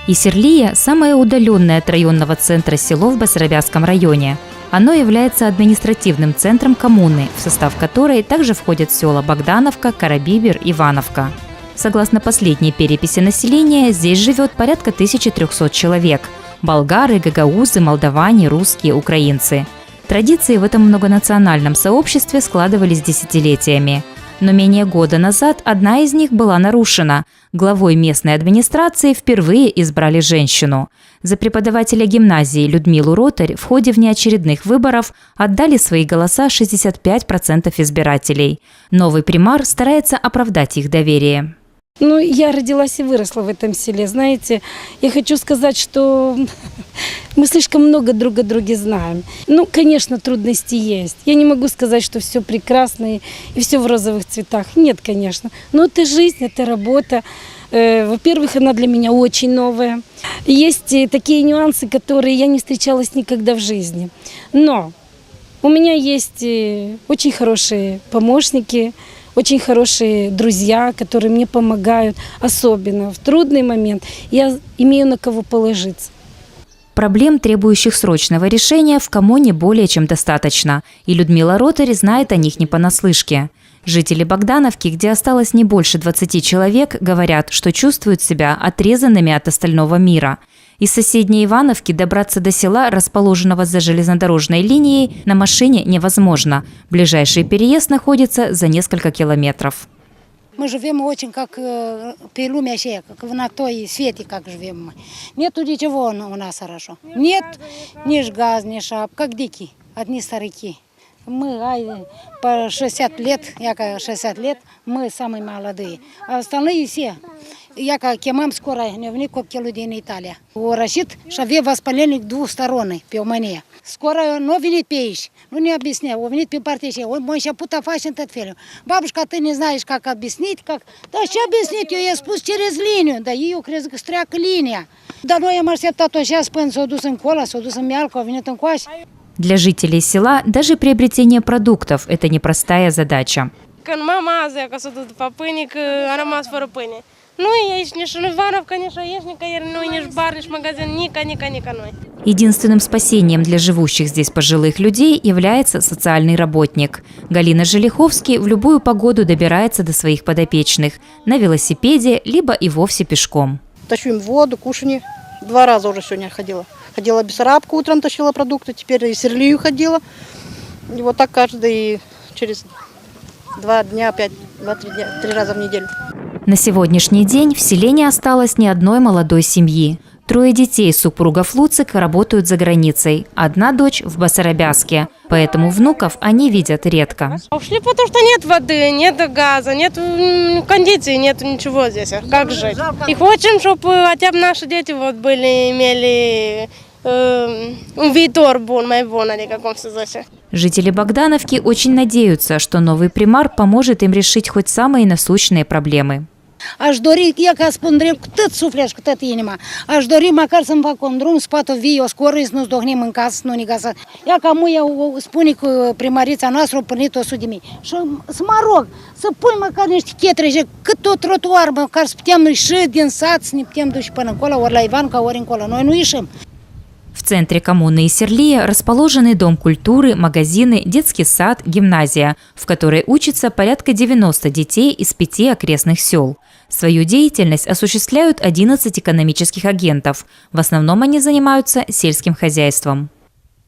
Исерлия – самое удаленное от районного центра село в Басарабяском районе. Оно является административным центром коммуны, в состав которой также входят села Богдановка, Карабибер, Ивановка. Согласно последней переписи населения, здесь живет порядка 1300 человек – болгары, гагаузы, молдаване, русские, украинцы. Традиции в этом многонациональном сообществе складывались десятилетиями. Но менее года назад одна из них была нарушена. Главой местной администрации впервые избрали женщину. За преподавателя гимназии Людмилу Ротарь в ходе внеочередных выборов отдали свои голоса 65% избирателей. Новый примар старается оправдать их доверие. Я родилась и выросла в этом селе. Знаете, я хочу сказать, что мы слишком много друг о друге знаем. Конечно, трудности есть. Я не могу сказать, что все прекрасно и все в розовых цветах. Нет, конечно. Но это жизнь, это работа. Во-первых, она для меня очень новая. Есть такие нюансы, которые я не встречалась никогда в жизни. Но у меня есть очень хорошие помощники, очень хорошие друзья, которые мне помогают, особенно в трудный момент. Я имею на кого положиться. Проблем, требующих срочного решения, в коммуне более чем достаточно. И Людмила Ротарь знает о них не понаслышке. Жители Богдановки, где осталось не больше 20 человек, говорят, что чувствуют себя отрезанными от остального мира. Из соседней Ивановки добраться до села, расположенного за железнодорожной линией, на машине невозможно. Ближайший переезд находится за несколько километров. Мы живем очень как перелумящие, как на той свете, как живем мы. Нету ничего у нас хорошо. Нет ни газ, ни шап, как дикие, одни старики. Мы по 60 лет, я 60 лет, мы самые молодые. А остальные все, я кемам скоро, не в никакие люди на Италии. Урашит, что воспаление двух сторон, пневмония. Скоро новый пеешь, не объясняй, он не партии, он еще пута фашин тот фильм. Бабушка, ты не знаешь, как объяснить, как? Да что объяснить, ее спуск через линию, да ее стряк линия. Да, я марсет, то сейчас пен содусом кола, содусом мялко, винетом квас. Для жителей села даже приобретение продуктов – это непростая задача. Единственным спасением для живущих здесь пожилых людей является социальный работник. Галина Желиховский в любую погоду добирается до своих подопечных – на велосипеде, либо и вовсе пешком. Тащу им воду, кушанье. 2 раза уже сегодня ходила. Ходила в Бессарабку, утром тащила продукты, теперь и в Исерлию ходила. И вот так каждый через 2 дня, 2-3 дня, 3 раза в неделю. На сегодняшний день в селе не осталось ни одной молодой семьи. 3 детей супругов Луцик работают за границей. 1 дочь в Басарабяске. Поэтому внуков они видят редко. Ушли, потому что нет воды, нет газа, нет кондиции, нет ничего здесь. Как жить? И хотим, чтобы хотя бы наши дети имели витор на каком сказать. Жители Богдановки очень надеются, что новый примар поможет им решить хоть самые насущные проблемы. Aș dori, ca spun cât suflet și cât inima, aș dori măcar să-mi fac un drum, spate vii, o scoră, să nu zdohnim în casă, nu nicasă. Ia ca muia spune că primărița noastră a pornit 100.000. Și să mă rog, să pui măcar niște chetre, cât tot trotuar, măcar să putem ieși din sat, să ne putem duce până încolo, ori la Ivanca, ori încolo. Noi nu ieșim. В центре коммуны Исерлия расположены Дом культуры, магазины, детский сад, гимназия, в которой учатся порядка 90 детей из 5 окрестных сел. Свою деятельность осуществляют 11 экономических агентов. В основном они занимаются сельским хозяйством.